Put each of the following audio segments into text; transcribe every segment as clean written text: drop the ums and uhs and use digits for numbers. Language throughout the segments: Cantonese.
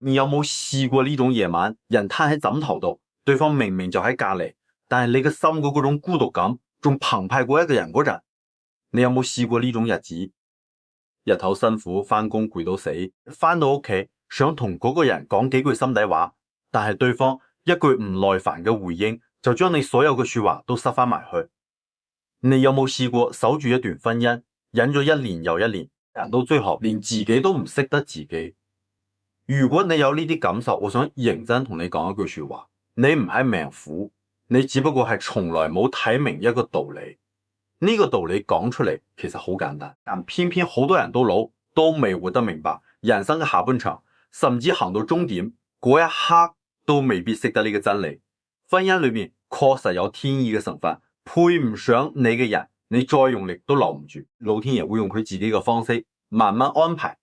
你有冇試過呢種夜晚，人攤喺枕頭度，對方明明就喺隔離，但係你嘅心嗰種孤獨感仲澎湃過一個人嗰陣？你有冇試過呢種日子？日頭辛苦翻工攰到死，翻到屋企想同嗰個人講幾句心底話，但係對方一句唔耐煩嘅回應，就將你所有嘅說話都塞翻埋去。你有冇試過守住一段婚姻，忍咗一年又一年，人到最後連自己都唔識得自己？如果你有呢啲感受，我想認真同你講一句說話，你唔係命苦，你只不過係從來冇睇明一個道理。呢個道理講出嚟其實好簡單，但偏偏好多人都老，都未活得明白人生嘅下半場，甚至行到終點嗰一刻都未必識得呢個真理。婚姻裏面確實有天意嘅成分，配唔上你嘅人，你再用力都留唔住，老天爺會用佢自己嘅方式慢慢安排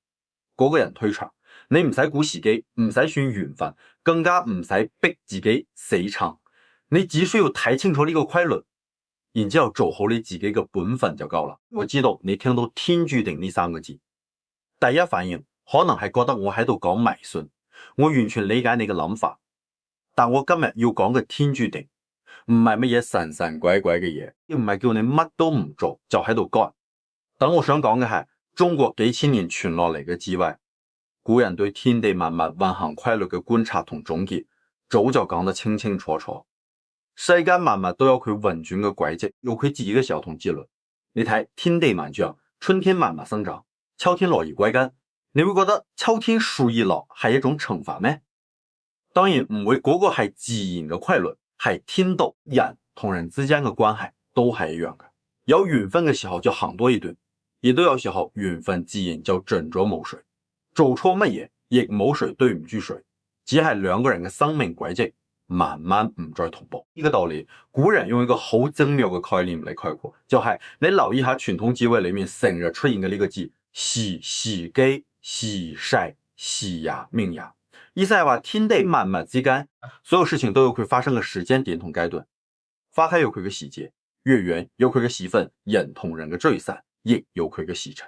嗰個人退場。你唔使估時機，唔使算緣分，更加唔使逼自己死撐，你只需要睇清楚呢個規律，然之後做好你自己嘅本分就夠啦。我知道你聽到天注定呢三個字，第一反應可能係覺得我喺度講迷信，我完全理解你嘅諗法，但我今日要講嘅天注定唔係乜嘢神神鬼鬼嘅嘢，亦唔係叫你乜都唔做就喺度幹。等我想講嘅係中國幾千年傳落嚟嘅智慧，古人對天地萬物運行規律嘅觀察同總結，早就講得清清楚楚。世間萬物都有佢運轉嘅軌跡，有佢自己嘅時候同節律。你睇天地萬象，春天萬物生長，秋天落葉歸根，你會覺得秋天樹葉落係一種懲罰咩？當然唔會，嗰個係自然嘅規律，係天道。人同人之間嘅關係都係一樣嘅，有緣分嘅時候就行多一段，亦都有時候緣分自然就盡咗冇誰。做錯乜嘢亦冇誰對唔住誰，只係兩個人嘅生命軌跡慢慢唔再同步。呢個道理古人用一個好精妙嘅概念嚟概括，就係你留意下傳統智慧裏面成日出現嘅呢個字時時機時勢時也命也，意思係話天地萬物之間所有事情都有佢發生嘅時間點同階段。花開有佢嘅時節，月圓有佢嘅時分，人同人嘅聚散亦有佢嘅時辰。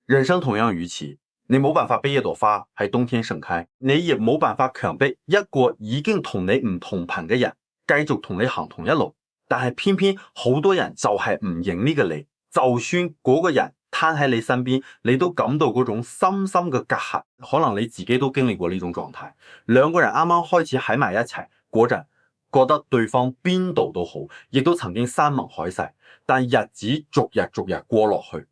人生同樣如此，你冇辦法逼一朵花喺冬天盛開，你亦冇辦法強迫一個已經同你唔同頻嘅人繼續同你行同一路。但係偏偏好多人就係唔認呢個理，就算嗰個人攤喺你身邊，你都感到嗰種深深嘅隔閡。可能你自己都經歷過呢種狀態，兩個人啱啱開始喺埋一齊嗰陣，覺得對方邊度都好，亦都曾經山盟海誓，但日子逐日過落去，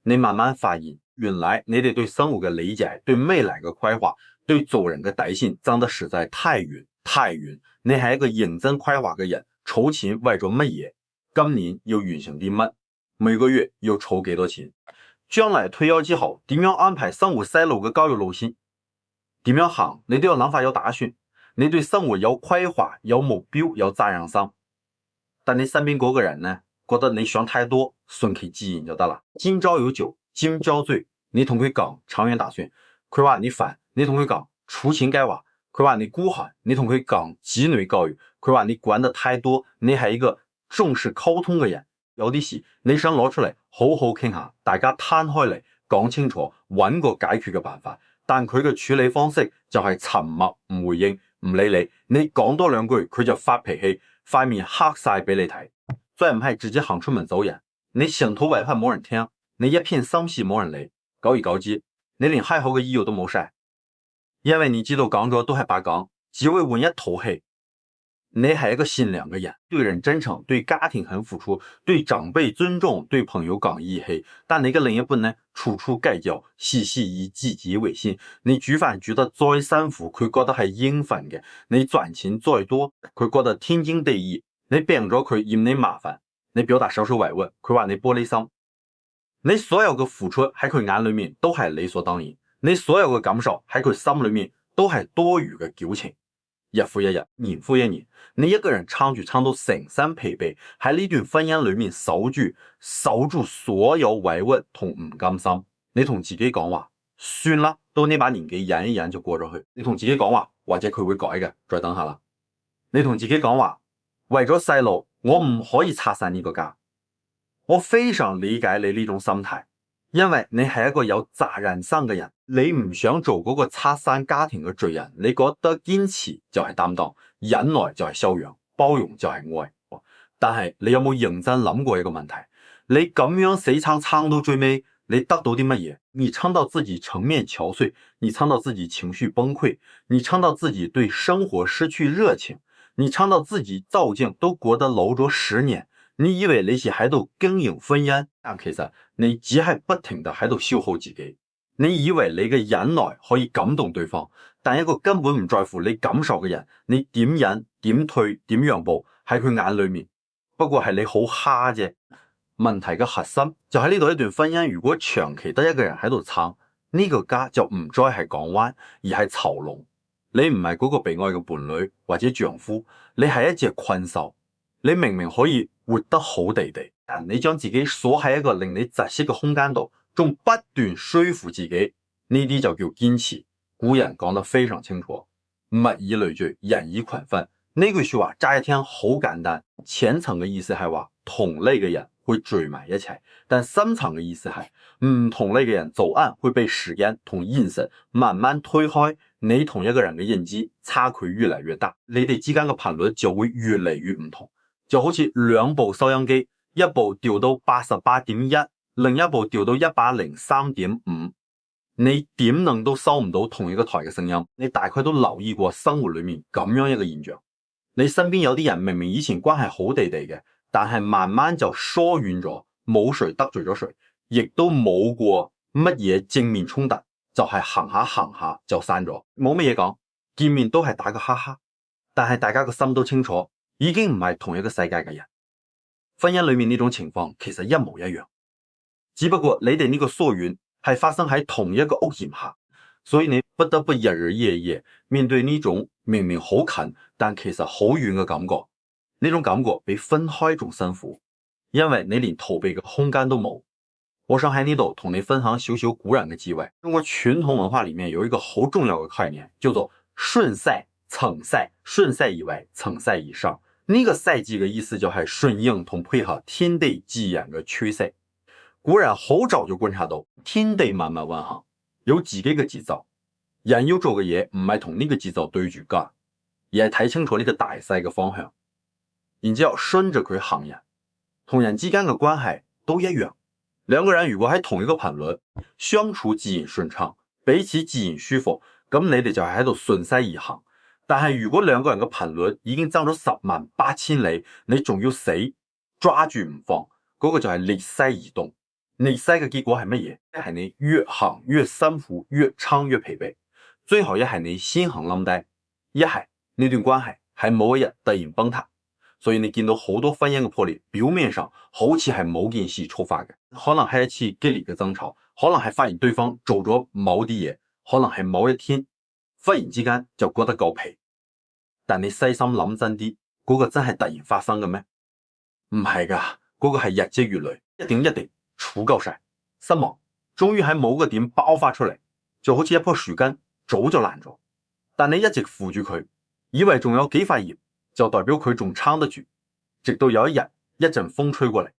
你慢慢發現原來你哋對生活嘅理解，對未來嘅規劃，對做人嘅底線爭得實在太遠太遠。你係一個認真規劃嘅人，儲錢為咗乜嘢？今年要完成啲乜？每個月要儲幾多錢？將來退休之後點樣安排生活西路嘅交易路線？點樣行？你都有諗法有打算，你對生活有規劃有目標有責任心。但你身邊嗰個人呢，覺得你想太多，順其自然就得啦。今朝有酒今朝醉，你同佢講長遠打算，佢話你煩；你同佢講儲錢計劃，佢話你孤寒；你同佢講子女教育，佢話你管得太多。你係一個重視溝通嘅人，有啲事你想攞出嚟好好傾下，大家攤開嚟講清楚，揾個解決嘅辦法。但佢嘅處理方式就係沉默唔回應，唔理你，你講多兩句佢就發脾氣，塊面黑晒俾你睇。再唔係直接行出門走人，你成肚委屈冇人聽，你一片心事冇人理，久而久之，你連開口嘅意欲都冇晒，因為你知道講咗都係白講，只會換一肚氣。你係一個善良嘅人，對人真誠，對家庭很付出，對長輩尊重，對朋友講義氣。但你嘅另一半呢，處處計較，事事以自己為先。你煮飯煮得再辛苦，佢覺得係應份嘅；你賺錢再多，佢覺得天經地義。你病咗佢嫌你麻煩，你表達少少委屈，佢話你玻璃心。你所有嘅付出喺佢眼裏面都係理所當然，你所有嘅感受喺佢心裏面都係多餘嘅矯情。日復一日，年復一年，你一個人撐到成身疲憊，喺呢段婚姻裏面守住所有委屈同唔甘心。你同自己講話，算啦，到呢把年紀忍一忍就過咗去。你同自己講話，或者佢會改嘅，再等下啦。你同自己講話，為咗細路，我唔可以拆散呢個家。我非常理解你呢種心態，因為你係一個有責任心嘅人，你唔想做嗰個拆散家庭嘅罪人，你覺得堅持就係擔當，忍耐就係修養，包容就係愛。但係你有冇認真諗過一個問題？你咁樣死撐到最尾，你得到啲乜嘢？你撐到自己層面憔悴，你撐到自己情緒崩潰，你撐到自己對生活失去熱情，你撐到自己照鏡都覺得老咗10年。你以為你是喺度經營婚姻，但其實你只係不停地喺度消耗自己。你以為你嘅忍耐可以感動對方，但一個根本唔在乎你感受嘅人，你點忍點退點讓步，喺佢眼裏面不過係你好蝦啫。問題嘅核心就喺呢度，一段婚姻如果長期得一個人喺度撐，呢個家就唔再係港灣，而係囚籠。你唔係嗰個被愛嘅伴侶或者丈夫，你係一隻困獸。你明明可以活得好地地，但你將自己鎖喺一個令你窒息嘅空間度，仲不斷說服自己，呢啲就叫堅持。古人講得非常清楚，物以類聚，人以群分。呢句說話乍一聽好簡單，淺層嘅意思係話同類嘅人會聚埋一齊，但深層嘅意思係唔同類嘅人早晚會被時間同現實慢慢推開，你同一個人嘅認知差距越嚟越大，你哋之間嘅頻率就會越嚟越唔同。就好似兩部收音機，一部調到88.1，另一部調到103.5，你點能都收唔到同一個台嘅聲音。你大概都留意過生活裏面咁樣一個現象，你身邊有啲人明明以前關係好地地嘅，但係慢慢就疏遠咗，冇誰得罪咗誰，亦都冇過乜嘢正面衝突，就係行下就散咗，冇乜嘢講，見面都係打個哈哈，但係大家個心都清楚，已經唔係同一個世界嘅人。婚姻裏面呢種情況其實一模一樣，只不過你哋呢個疏遠係發生喺同一個屋檐下，所以你不得不日日夜夜面對呢種明明好近但其實好遠嘅感覺。呢種感覺比分開仲辛苦，因為你連逃避嘅空間都冇。我想喺呢度同你分享少少古人嘅智慧。中國傳統文化裏面有一個好重要嘅概念，叫做順勢層勢，順勢以外層勢以上。呢個勢字嘅意思就係順應同配合天地自然嘅趨勢。古人好早就觀察到天地萬物運行有自己嘅節奏，人要做嘅嘢唔係同呢個節奏對住幹，而係睇清楚呢個大勢嘅方向，然之後順着佢行人。同人之間嘅關係都一樣，兩個人如果喺同一個頻率，相處自然順暢，彼此自然舒服，咁你哋就係喺度順勢而行。但係如果兩個人嘅頻率已經爭咗108000里，你仲要死抓住唔放，嗰個就係逆勢而動。逆勢嘅結果係乜嘢？一係你越行越辛苦，越撐越疲憊，最後一係你先行冧低，一係呢段關係喺某一日突然崩塌。所以你見到好多婚姻嘅破裂，表面上好似係某件事觸發嘅，可能係一次激烈嘅爭吵，可能係發現對方做咗某啲嘢，可能係某一天忽然之間就覺得夠皮。但你細心諗真啲，嗰個真係突然發生嘅咩？唔係噶，嗰個係日積月累，一點一滴儲夠晒，失望終於喺某個點爆發出嚟，就好似一棵樹根早就爛咗，但你一直扶住佢，以為仲有幾塊葉，就代表佢仲撐得住。直到有一日，一陣風吹過嚟，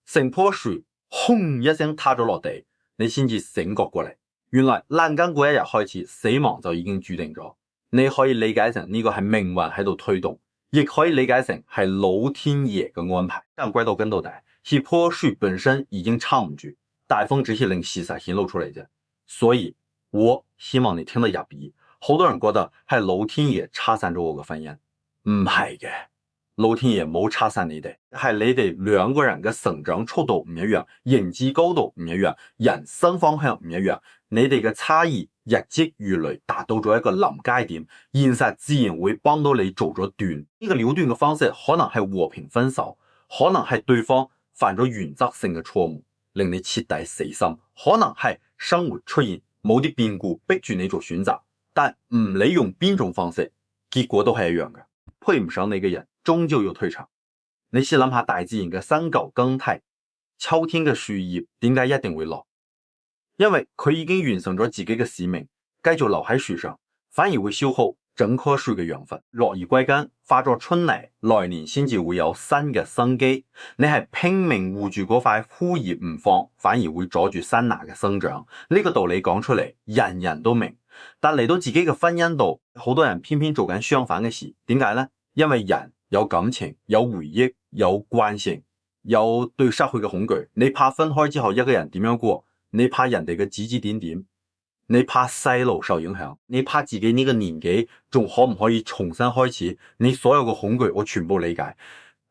成棵樹轟一聲塌咗落地，你先至醒覺過嚟，原來爛根嗰一日開始，死亡就已經注定咗。你可以理解成呢個係命運喺度推動，亦可以理解成係老天爺嘅安排。但歸到根到底，係棵樹本身已經撐唔住，大風只係令事實顯露出嚟啫。所以我希望你聽得入耳。好多人覺得係老天爺拆散咗我嘅婚姻，唔係嘅，老天爺冇拆散你哋，係你哋兩個人嘅成長速度唔一樣，認知高度唔一樣，人生方向唔一樣，你哋嘅差異日積月累達到咗一個臨界點，現實自然會幫到你做咗斷。呢個了斷嘅方式可能係和平分手，可能係對方犯咗原則性嘅錯誤令你徹底死心，可能係生活出現某啲變故逼住你做選擇，但唔理用邊種方式，結果都係一樣嘅。配唔上你嘅人終究要退場。你試諗下大自然嘅新舊更替，秋天嘅樹葉點解一定會落？因為佢已經完成咗自己嘅使命，繼續留喺樹上反而會消耗整棵樹嘅養分，落葉歸根，化作春泥，來年先至會有新嘅生機。你係拼命護住嗰塊枯葉唔放，反而會阻住新芽嘅生長。呢個道理講出嚟，人人都明。但嚟到自己嘅婚姻度，好多人偏偏做緊相反嘅事。點解呢？因為人有感情，有回憶，有慣性，有對失去嘅恐懼。你怕分開之後一個人點樣過？你怕人哋嘅指指點點？你怕細路受影響，你怕自己呢個年紀仲可唔可以重新開始？你所有嘅恐懼我全部理解，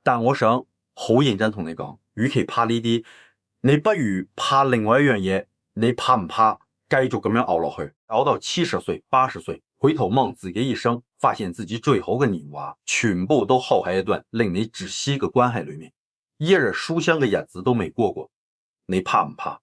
但我想好認真同你講，與其怕呢啲，你不如怕另外一樣嘢。你怕唔怕繼續咁樣熬落去，熬到70歲、80歲，回頭望自己一生，發現自己最好嘅年華全部都耗喺一段令你窒息嘅關係裏面，一日書香嘅日子都未過過。你怕唔怕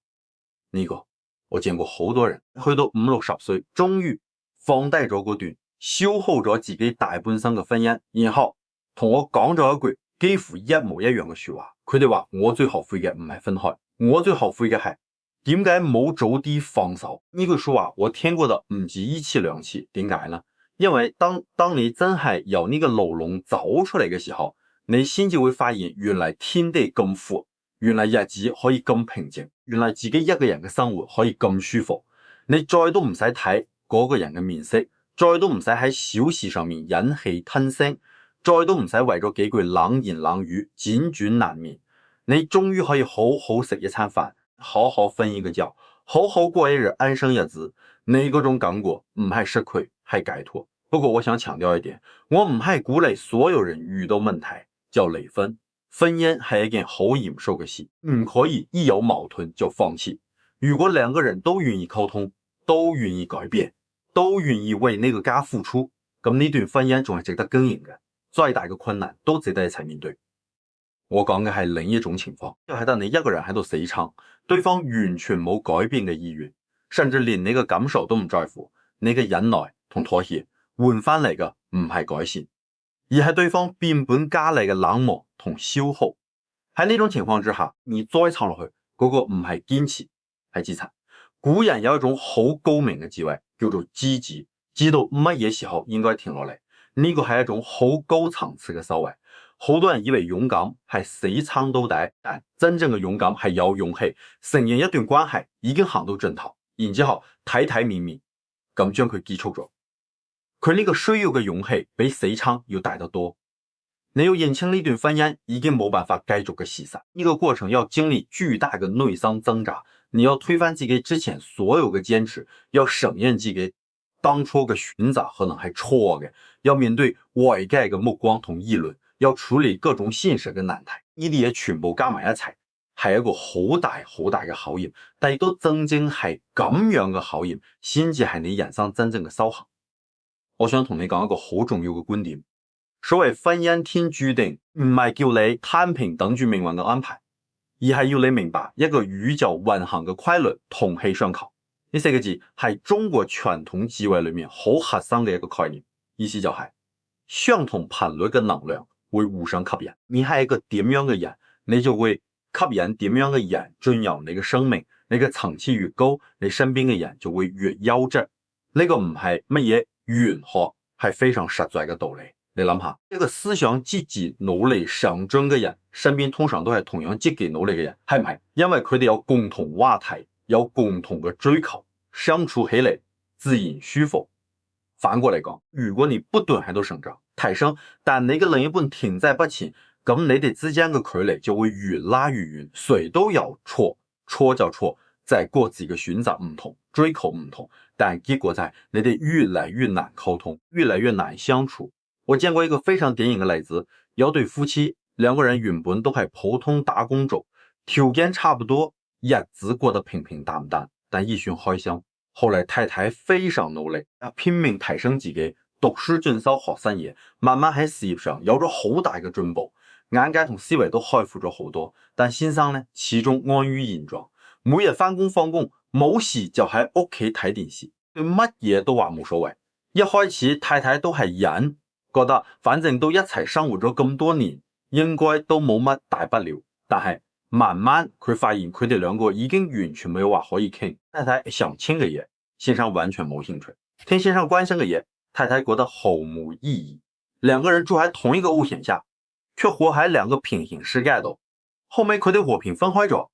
呢個？我見過好多人去到50、60歲，終於放低咗嗰段消耗咗自己大半生嘅婚姻，然後同我講咗一句幾乎一模一樣嘅說話。佢哋話我最後悔嘅唔係分開，我最後悔嘅係點解冇早啲放手。呢句說話我聽過的唔止一次兩次。點解呢？因為當你真係由呢個牢籠走出嚟嘅時候，你先至會發現原來天地咁闊，原來日子可以咁平靜，原來自己一個人嘅生活可以咁舒服。你再都唔使睇嗰個人嘅面色，再都唔使喺小事上面忍氣吞聲，再都唔使為咗幾句冷言冷語輾轉難眠。你終於可以好好食一餐飯，好好瞓一個覺，好好過一日安生日子。你嗰種感覺唔係失去，係解脫。不過我想強調一點，我唔係鼓勵所有人遇到問題就離婚。婚姻係一件好嚴肅嘅事，唔可以一有矛盾就放棄。如果兩個人都願意溝通，都願意改變，都願意為呢個家付出，咁呢段婚姻仲係值得經營嘅。再大嘅困難都值得一齊面對。我講嘅係另一種情況，就係得你一個人喺度死撐，對方完全冇改變嘅意願，甚至連你嘅感受都唔在乎。你嘅忍耐同妥協換翻嚟嘅唔係改善，而係對方變本加厲嘅冷漠同消耗。喺呢種情況之下，你再撐落去，嗰個唔係堅持，係自殘。古人有一種好高明嘅智慧，叫做知止，知道乜嘢時候應該停落嚟。呢個係一種好高層次嘅修為。好多人以為勇敢係死撐到底，但真正嘅勇敢係有勇氣承認一段關係已經行到盡頭，然之後體體面面咁將佢結束咗。佢呢個需要嘅勇氣比死撐要大得多。你要認清呢段婚姻已經冇辦法繼續嘅事實，呢個過程要經歷巨大嘅內心掙扎。你要推翻自己之前所有嘅堅持，要承認自己當初嘅選擇可能係錯嘅，要面對外界嘅目光同議論，要處理各種現實嘅難題。呢啲嘢全部加埋一齊，係一個好大好大嘅考驗。但亦都正正係咁樣嘅考驗，先至係你人生真正嘅修行。我想同你講一個好重要嘅觀點，所謂婚姻天注定，唔係叫你攤平等住命運嘅安排，而係要你明白一個宇宙運行嘅規律，同氣相求。呢四個字係中國傳統智慧裏面好核心嘅一個概念，意思就係相同頻率嘅能量會互相吸引。你係一個點樣嘅人，你就會吸引點樣嘅人進入你嘅生命。你嘅層次越高，你身邊嘅人就會越優質。呢個唔係乜嘢玄學，係非常實在嘅道理。你諗下，一個思想積極努力上進嘅人，身邊通常都係同樣積極努力嘅人，係唔係？因為佢哋有共同話題，有共同嘅追求，相處起嚟自然舒服。反過嚟講，如果你不斷喺度成長提升，但你嘅另一半停滯不前，咁你哋之間嘅距離就會越拉越遠。誰都有錯，錯就錯，在各自嘅選擇唔同，追求唔同，但結果就係你哋越嚟越難溝通，越嚟越難相處。我見過一個非常典型嘅例子，有對夫妻，兩個人原本都係普通打工族，條件差不多，日子過得平平淡淡，但一群開心。後來太太非常努力，拼命提升自己，讀書進修學新嘢，慢慢喺事業上有咗好大嘅進步，眼界同思維都開闊咗好多。但先生呢，始終安於現狀，每日翻工放工，冇事就喺屋企睇電視，對乜嘢都話冇所謂。一開始太太都係忍，覺得反正都一齊生活咗咁多年，應該都冇乜大不了。但係慢慢佢發現佢哋兩個已經完全冇話可以傾，太太想傾嘅嘢，先生完全冇興趣；聽先生關心嘅嘢，太太覺得毫無意義。兩個人住喺同一個屋檐下，卻活喺兩個平行世界度。後尾佢哋和平分開咗。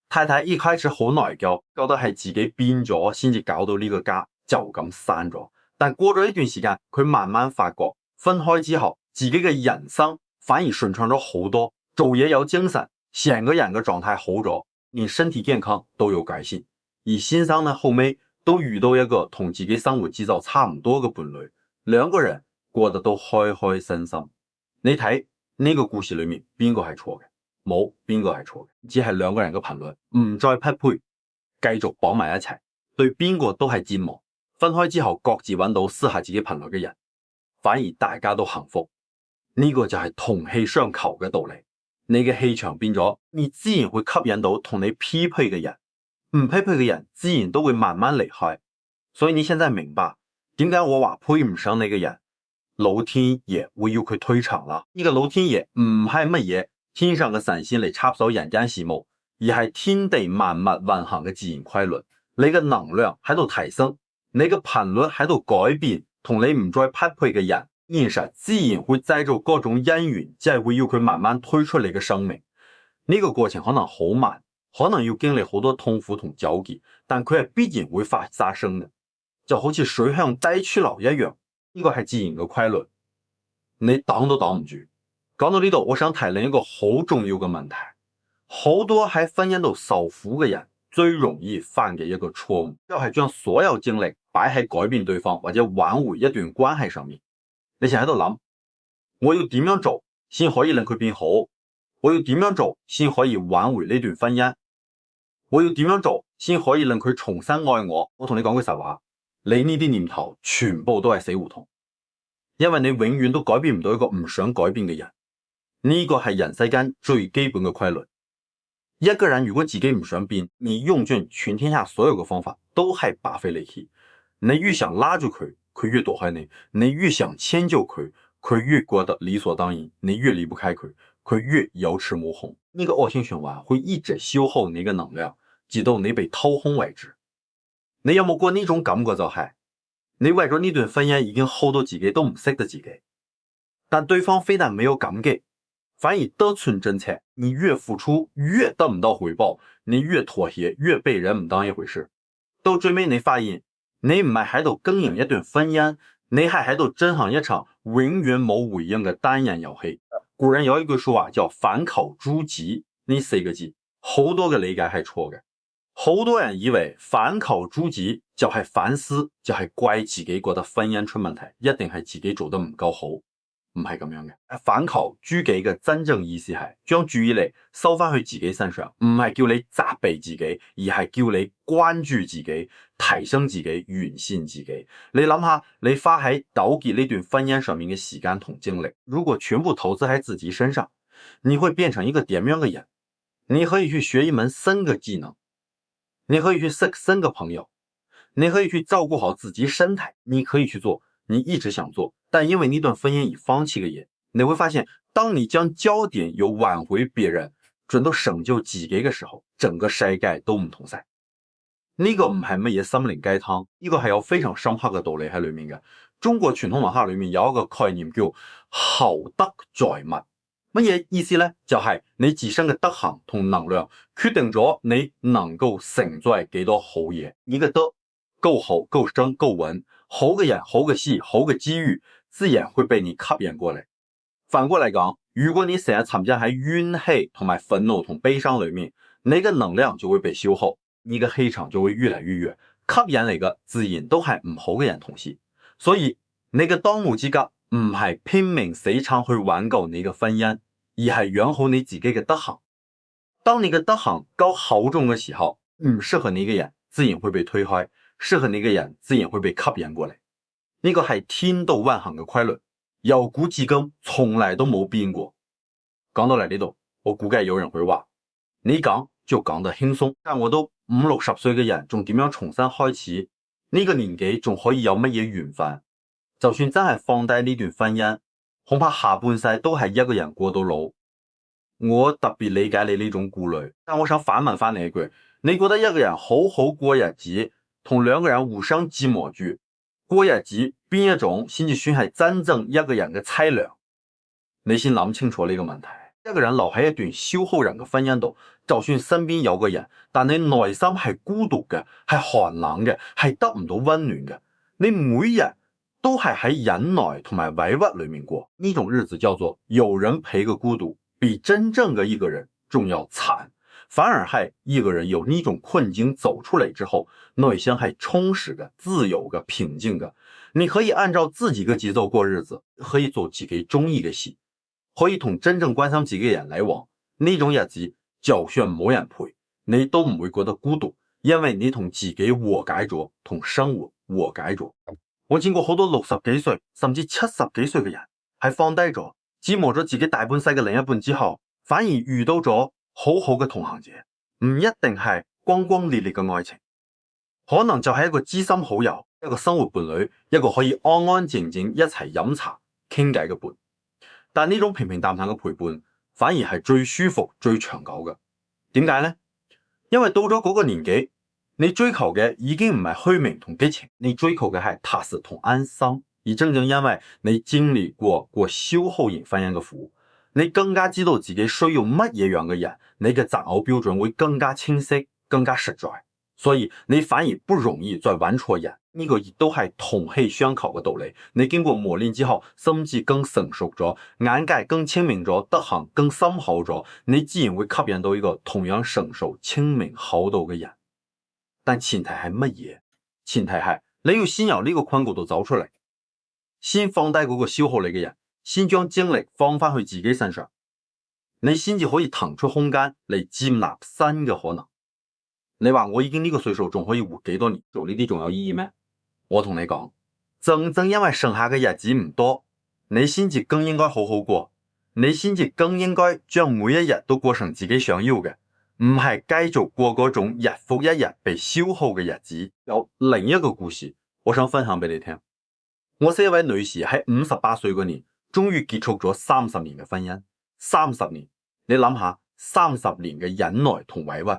太太一開始好內疚，覺得係自己變咗先至搞到呢個家就咁散咗。但過咗一段時間，佢慢慢發覺分開之後，自己嘅人生反而順暢咗好多，做嘢有精神，成個人嘅狀態好咗，連身體健康都有改善。而先生呢，後尾都遇到一個同自己生活節奏差唔多嘅伴侶，兩個人過得都開開心心。你睇呢個故事裏面邊個係錯嘅？冇邊個係錯嘅，只係兩個人嘅頻率唔再匹配，繼續綁埋一齊，對邊個都係折磨。分開之後各自揾到適合自己頻率嘅人，反而大家都幸福。呢個就係同氣相求嘅道理。你嘅氣場變咗，你自然會吸引到同你匹配嘅人，唔匹配嘅人自然都會慢慢離開。所以你現在明白點解我話配唔上你嘅人，老天爺會要佢退場啦。呢個老天爺唔係乜嘢天上嘅神仙嚟插手人間事務，而係天地萬物運行嘅自然規律。你嘅能量喺度提升，你嘅頻率喺度改變，同你唔再匹配嘅人，現實自然會製造各種因緣，即係會要佢慢慢推出你嘅生命。呢個過程可能好慢，可能要經歷好多痛苦同糾結，但佢係必然會發生嘅，就好似水向低處流一樣，呢個係自然嘅規律，你擋都擋唔住。講到呢度，我想提另一個好重要嘅問題，好多喺婚姻度受苦嘅人最容易犯嘅一個錯誤，就係將所有精力擺喺改變對方或者挽回一段關係上面。你成日喺度諗，我要點樣做先可以令佢變好？我要點樣做先可以挽回呢段婚姻？我要點樣做先可以令佢重新愛我？我同你講句實話，你呢啲念頭全部都係死胡同，因為你永遠都改變唔到一個唔想改變嘅人。呢個係人世間最基本嘅規律。一個人如果自己唔想變，你用盡全天下所有嘅方法都係白費力氣。你越想拉住佢，佢越躲開你；你越想遷就佢，佢越覺得理所當然；你越離不開佢，佢越有恃無恐。呢個惡性循環會一直消耗你嘅能量，直到你被掏空為止。你有冇過呢種感覺？就係你為咗呢段婚姻已經 hold 到自己都唔識得自己，但對方非但沒有感激，反而得寸進尺。你越付出越得唔到回報，你越妥協越被人唔當一回事。到最尾你發現你唔係喺度經營一段婚姻，你係喺度進行一場永遠冇回應嘅單人遊戲。古人有一句說話叫反求諸己，呢四個字好多嘅理解係錯嘅。好多人以為反求諸己就係反思，就係怪自己覺得婚姻出問題，一定係自己做得唔夠好，唔係咁樣嘅。反求諸己嘅真正意思係將注意力收翻去自己身上，唔係叫你責備自己，而係叫你關注自己，提升自己，完善自己。你諗下，你花喺糾結呢段婚姻上面嘅時間同精力，如果全部投資喺自己身上，你會變成一個點樣嘅人？你可以去學一門新嘅技能，你可以去識新嘅朋友，你可以去照顧好自己身體，你可以去做你一直想做但因為呢段婚姻而放棄嘅嘢。你會發現，當你將焦點由挽回別人轉到成就自己嘅時候，整個世界都唔同晒。呢個唔係乜嘢心靈雞湯，呢個係有非常深刻嘅道理喺裏面嘅。中國傳統文化裏面有一個概念叫厚德載物，乜嘢意思呢？就係你自身嘅德行同能量決定咗你能夠承載幾多好嘢。你嘅德夠好、夠深、夠穩，好嘅人、好嘅事、好嘅機遇自然會被你吸引過嚟。反過嚟講，如果你成日沉浸喺怨氣同埋憤怒同悲傷裏面，你嘅能量就會被消耗，你嘅氣場就會越嚟越弱，吸引嚟嘅自然都係唔好嘅人同事。所以你嘅當務之急唔係拼命死撐去挽救你嘅婚姻，而係養好你自己嘅德行。當你嘅德行夠厚重嘅時候，唔適合你嘅人自然會被推開，適合你嘅人自然會被吸引過嚟。呢個係天道運行嘅規律，由古至今從來都冇變過。講到嚟呢度，我估計有人會話，你講就講得輕鬆，但我都50-60歲嘅人，仲點樣重新開始？呢個年紀仲可以有乜嘢緣分？就算真係放低呢段婚姻，恐怕下半世都係一個人過到老。我特別理解你呢種顧慮，但我想反問翻你一句，你覺得一個人好好過日子，同兩個人互相折磨住過日子，邊邊一種先至算係真正一個人嘅淒涼？你先諗清楚呢個問題。一個人留喺一段消耗人嘅婚姻度，就算身邊有個人，但你內心係孤獨嘅，係寒冷嘅，係得唔到溫暖嘅，你每日都係喺忍耐同埋委屈裏面過，呢種日子叫做有人陪嘅孤獨，比真正嘅一個人仲要慘。反而係一個人有呢種困境走出嚟之後，內心係充實嘅、自由嘅、平靜嘅，你可以按照自己嘅節奏過日子，可以做自己中意嘅事，可以同真正關心自己嘅人來往。呢種日子就算冇人陪，你都唔會覺得孤獨，因為你同自己和解咗，同生活和解咗。我見過好多60幾歲甚至70幾歲嘅人，係放低咗、折磨咗自己大半世嘅另一半之後，反而遇到咗好好嘅同行者。唔一定係轟轟烈烈嘅愛情，可能就係一個知心好友，一個生活伴侶，一個可以安安靜靜一齊飲茶傾偈嘅伴。但呢種平平淡淡嘅陪伴反而係最舒服最長久嘅。點解呢？因為到咗嗰個年紀，你追求嘅已經唔係虛名同激情，你追求嘅係踏實同安心。而正正因為你經歷過消耗型婚姻嘅苦，你更加知道自己需要乜嘢樣嘅人，你嘅擇偶標準會更加清晰更加實在，所以你反而不容易再揾錯人。呢個亦都係同氣相求嘅道理。你經過磨練之後，心智更成熟咗，眼界更清明咗，德行更深厚咗，你自然會吸引到一個同樣成熟清明厚道嘅人。但前提係乜嘢？前提係你要先由呢個困局度走出嚟，先放低嗰個消耗你嘅人，先將精力放翻去自己身上，你先至可以騰出空間嚟接納新嘅可能。你話我已經呢個歲數仲可以活幾多年，做呢啲仲有意義咩？我同你講，正正因為剩下嘅日子唔多，你先至更應該好好過，你先至更應該將每一日都過成自己想要嘅，唔係繼續過嗰種日復一日被消耗嘅日子。有另一個故事我想分享俾你聽。我識一位女士喺58歲嗰年終於結束咗30年嘅婚姻。30年，你諗下，30年嘅忍耐同委屈。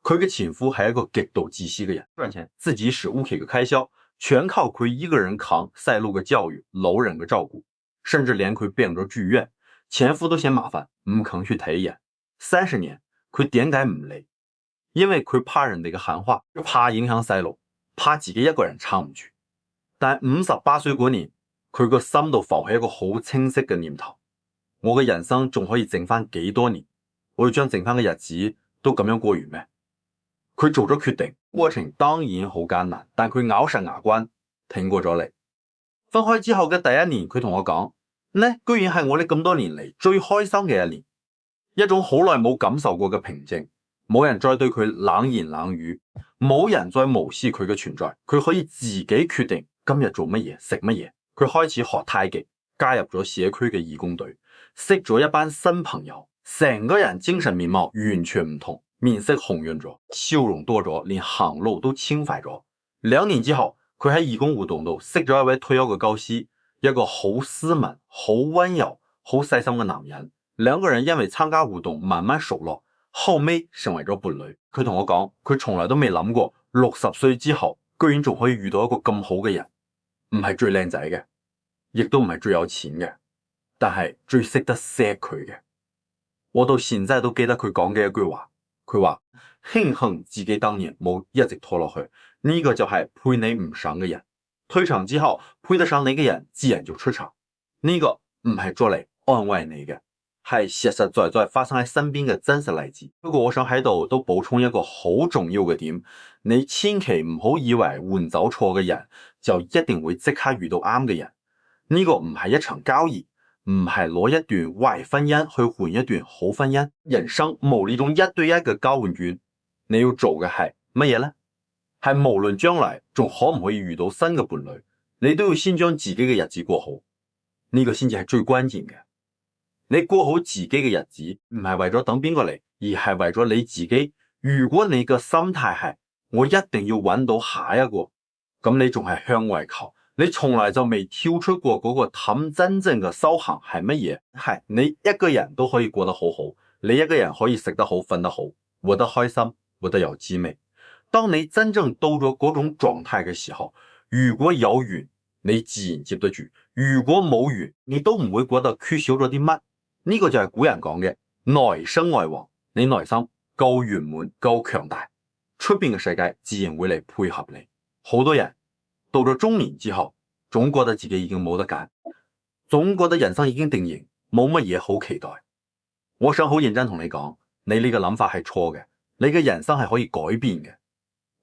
佢嘅前夫係一個極度自私嘅人，賺錢自己使屋企嘅開銷全靠佢一個人扛細路嘅教育、老人嘅照顧，甚至連佢病咗住院，前夫都嫌麻煩，唔肯去睇嘢。30年，佢點解唔嚟？因為佢怕人哋嘅閒話，怕影響細路，怕自己一個人撐唔住。但係58歲嗰年，佢個心度浮起一個好清晰嘅念頭：我嘅人生仲可以剩翻幾多年？我要將剩翻嘅日子都咁樣過完咩？佢做咗決定，過程當然好艱難，但佢咬實牙關挺過咗嚟。分開之後嘅第一年，佢同我講，呢居然係我哋咁多年嚟最開心嘅一年，一種好耐冇感受過嘅平靜，冇人再對佢冷言冷語，冇人再無視佢嘅存在，佢可以自己決定今日做乜嘢食乜嘢。佢開始學太極，加入咗社區嘅義工隊，識咗一班新朋友，成個人精神面貌完全唔同，面色紅潤咗，笑容多咗，連行路都輕快咗。2年之後，佢喺義工活動度識咗一位退休嘅教師，一個好斯文、好溫柔、好細心嘅男人。兩個人因為參加活動慢慢熟絡，後尾成為咗伴侶。佢同我講，佢從來都未諗過60歲之後居然仲可以遇到一個咁好嘅人，唔係最靚仔嘅，亦都唔係最有錢嘅，但係最識得錫佢嘅。我到現在都記得佢講嘅一句話，佢話慶幸自己當年冇一直拖落去，呢個就係配你唔上嘅人，退場之後配得上你嘅人自然就出場，呢個唔係做嚟安慰你嘅，係實實在在發生喺身邊嘅真實例子。不過我想喺度都補充一個好重要嘅點，你千祈唔好以為換走錯嘅人就一定會即刻遇到啱嘅人，呢個唔係一場交易，唔係攞一段壞婚姻去換一段好婚姻。人生冇呢種1對1嘅交換券，你要做嘅係乜嘢呢？係無論將來仲可唔可以遇到新嘅伴侶，你都要先將自己嘅日子過好，呢個先至係最關鍵嘅。你過好自己嘅日子，唔係為咗等邊個嚟，而係為咗你自己。如果你嘅心態係我一定要揾到下一個，咁你仲係向外求，你從來就未跳出過嗰個氹真正嘅修行係乜嘢？係你一個人都可以過得好好，你一個人可以食得好、瞓得好，活得開心，活得有滋味。當你真正到咗嗰種狀態嘅時候，如果有緣，你自然接得住。如果冇緣，你都唔會覺得缺少咗啲乜。呢個就係古人講嘅內生外王，你內心夠圓滿夠強大，出邊嘅世界自然會嚟配合你。好多人到咗中年之後，總覺得自己已經冇得揀，總覺得人生已經定型，冇乜嘢好期待。我想好認真同你講，你呢個諗法係錯嘅，你嘅人生係可以改變嘅。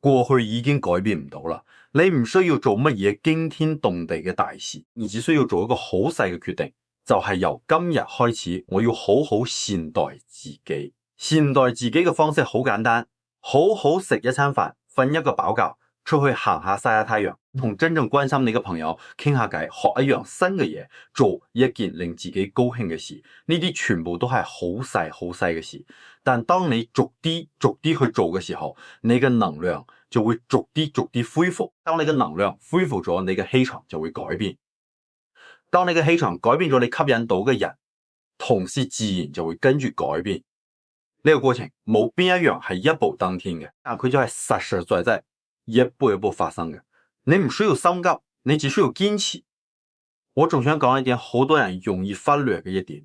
過去已經改變唔到啦，你唔需要做乜嘢驚天動地嘅大事，你只需要做一個好細嘅決定，就係由今日開始，我要好好善待自己。善待自己嘅方式好簡單，好好食一餐飯，瞓一個飽覺，出去行下曬下太陽，同真正關心你嘅朋友傾下偈，學一樣新嘅嘢，做一件令自己高興嘅事。呢啲全部都係好細好細嘅事，但當你逐啲去做嘅時候，你嘅能量就會逐啲恢復。當你嘅能量恢復咗，你嘅氣場就會改變。當你嘅氣場改變咗，你吸引到嘅人，同時自然就會跟住改變。呢個過程冇邊一樣係一步登天嘅，但佢就係實實在在一步一步發生嘅。你唔需要心急，你只需要堅持。我仲想講一點，好多人容易忽略嘅一點，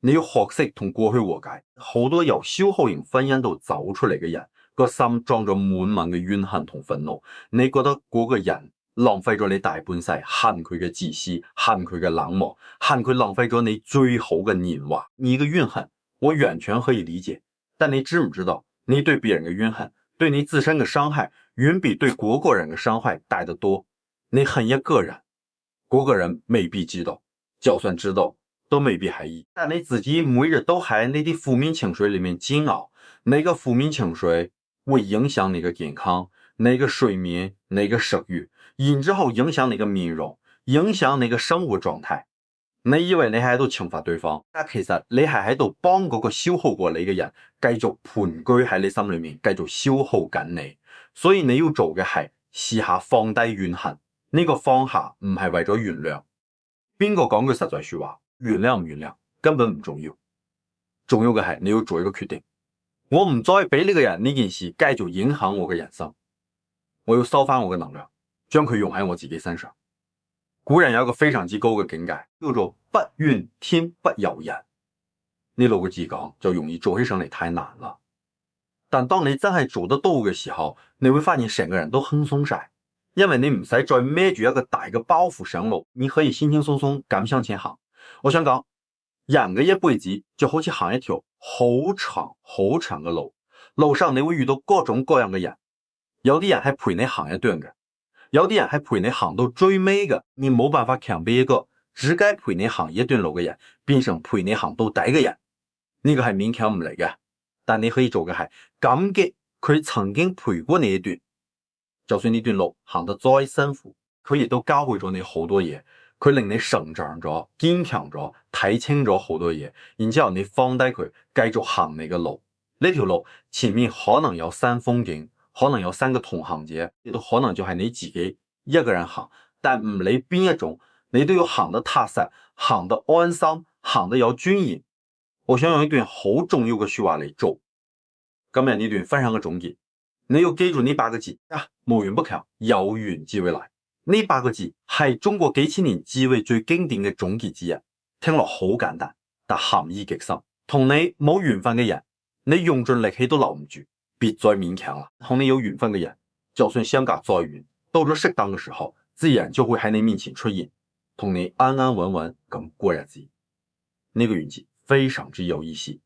你要學識同過去和解。好多由消耗型婚姻度走出嚟嘅人，個心裝咗滿滿嘅怨恨同憤怒。你覺得嗰個人浪費咗你大半世，恨佢嘅自私，恨佢嘅冷漠，恨佢浪費咗你最好嘅年華。你嘅怨恨我完全可以理解，但你知唔知道，你對別人嘅怨恨，對你自身嘅傷害，遠比對嗰個人嘅傷害大得多。你恨一個人，嗰個人未必知道，就算知道都未必係意。但你自己每日都喺呢啲負面情緒裏面煎熬，你個負面情緒會影響你嘅健康，你嘅睡眠，你嘅食慾，然之後影響你嘅面容，影響你嘅生活狀態。你以為你係喺度懲罰對方，但其實你係喺度幫嗰個消耗過你嘅人繼續盤踞喺你心裏面，繼續消耗緊你。所以你要做嘅係試下放低怨恨。呢個放下唔係為咗原諒。邊個講句實在說話，原諒唔原諒根本唔重要，重要嘅係你要做一個決定。我唔再俾呢個人呢件事繼續影響我嘅人生，我要收翻我嘅能量，將佢用喺我自己身上。古人有一個非常之高嘅境界，叫做不怨天不尤人。呢六個字講就容易做起上嚟太難啦，但當你真係做得到嘅時候，你會發現成個人都輕鬆晒，因為你唔使再孭住一個大嘅包袱上路，你可以輕輕鬆鬆咁向前行。我想講，人嘅一輩子就好似行一條好長好長嘅路，路上你會遇到各種各樣嘅人，有啲人係陪你行一段嘅，有啲人係陪你行到最尾嘅。你冇辦法強逼一個只該陪你行一段路嘅人變成陪你行到底嘅人，呢個係勉強唔嚟嘅。但你可以做嘅係感激佢曾經陪過你一段，就算呢段路行得再辛苦，佢亦都教會咗你好多嘢，佢令你成長咗，堅強咗，睇清咗好多嘢，然之後你放低佢，繼續行你嘅路。呢條路前面可能有山風景，可能有3個同行者，亦都可能就係你自己一個人行，但唔理邊一種，你都要行得踏實，行得安心，行得有尊嚴。我想用一段好重要嘅說話嚟做今日呢段分享嘅總結，你要記住呢8個字啊，無緣不強，有緣至會來。呢8個字係中國幾千年智慧最經典嘅總結之一，聽落好簡單，但含義極深。同你冇緣分嘅人，你用盡力氣都留唔住，別再勉強啦。同你有緣分嘅人，就算相隔再遠，到咗適當嘅時候，自然就會喺你面前出現，同你安安穩穩咁過日子。呢個緣字非常之有意思，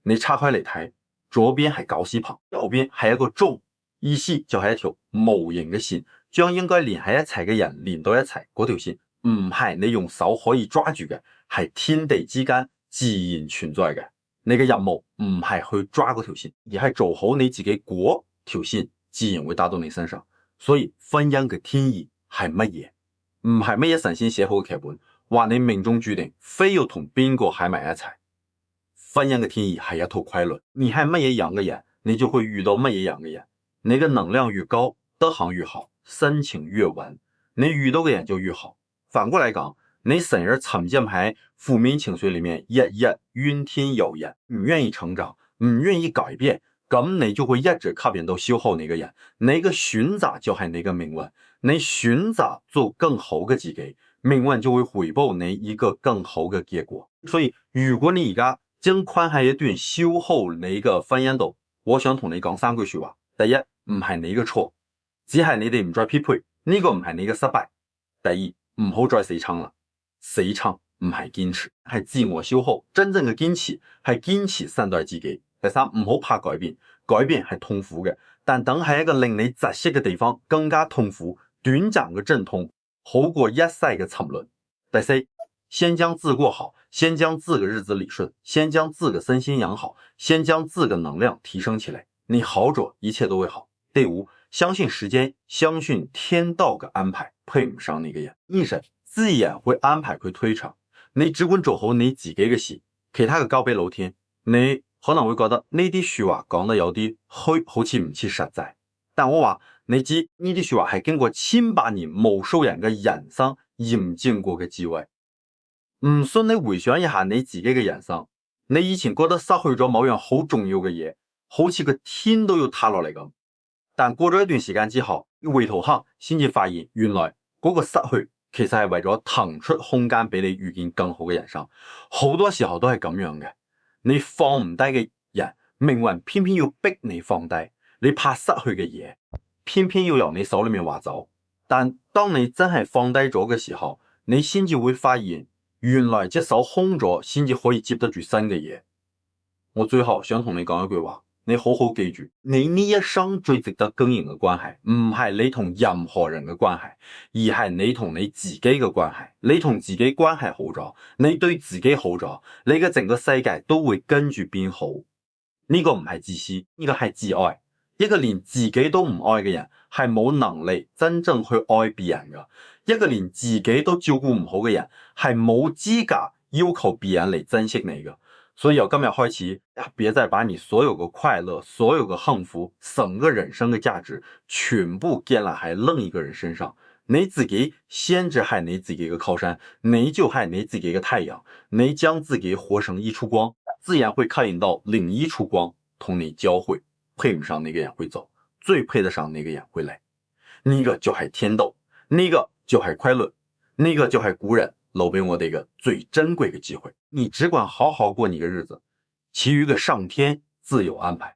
你拆開嚟睇，左邊係絞絲旁，右邊係一個中，意思就係一條無形嘅線，將應該連喺一齊嘅人連到一齊。嗰條線唔係你用手可以抓住嘅，係天地之間自然存在嘅。你嘅任務唔係去抓嗰條線，而係做好你自己，嗰條線自然會打到你身上。所以婚姻嘅天意係乜嘢？唔係乜嘢神仙寫好嘅劇本，話你命中注定非要同邊個喺埋一齊。婚姻嘅天意係一套規律，你係乜嘢樣嘅人，你就會遇到乜嘢樣嘅人。你嘅能量越高，德行越好，心情越穩，你遇到嘅人就越好。反過來講，你成日沉浸喺負面情緒裏面，日日怨天尤人，唔願意成長，唔願意改變，咁你就會一直吸引到消耗你嘅人。你嘅選擇就係你嘅命運，你選擇做更好嘅自己，命運就會回報你一個更好嘅結果。所以如果你而家正困喺一段消耗你嘅婚姻度，我想同你講3句說話。第一，唔係你嘅錯，只係你哋唔再匹配，呢個唔係你嘅失敗。第二，唔好再死撐啦，死撐唔係堅持，係自我消耗。真正嘅堅持係堅持善待自己。第三，唔好怕改變，改變係痛苦嘅，但等喺一個令你窒息嘅地方更加痛苦，短暫嘅陣痛好過一世嘅沉淪。第四，先將自過好，先將自個日子理順，先將自個身心養好，先將自個能量提升起來，你好咗，一切都會好。第五，相信時間，相信天道嘅安排，配唔上你嘅人，醫生自然會安排佢推長。你只管做好你自己嘅事，其他嘅交俾老天。你可能會覺得呢啲說話講得有啲虛，好似唔似實在。但我話你知呢啲說話係經過千百年無數人嘅人生驗證過嘅智慧。唔信你回想一下你自己嘅人生，你以前覺得失去咗某樣好重要嘅嘢，好似個天都要塌落嚟咁。但過咗一段時間之後，回頭看先至發現，原來嗰個失去其實係為咗騰出空間俾你遇見更好嘅人生。好多時候都係咁樣嘅。你放唔低嘅人，命運偏偏要逼你放低；你怕失去嘅嘢，偏偏要由你手裏面劃走。但當你真係放低咗嘅時候，你先至會發現，原來隻手空咗，先至可以接得住新嘅嘢。我最後想同你講一句話，你好好記住，你呢一生最值得經營嘅關係，唔係你同任何人嘅關係，而係你同你自己嘅關係。你同自己關係好咗，你對自己好咗，你嘅整個世界都會跟住變好。呢個唔係自私，呢個係自愛。一個連自己都唔愛嘅人，係冇能力真正去愛別人噶。一個連自己都照顧唔好嘅人，係冇資格要求別人嚟珍惜你噶。所以由今日開始，別再把你所有嘅快樂、所有嘅幸福、整個人生嘅價值，全部建立喺另一個人身上。你自己先至係你自己嘅靠山，你就係你自己嘅太陽。你將自己活成一束光，自然會吸引到另一束光同你交匯。配唔上那個人會走，最配得上那個人會來。呢個就係天道，呢個就係規律，呢個就係古人留俾我哋嘅最珍貴嘅機會。你只管好好過你嘅日子，其餘嘅上天自有安排。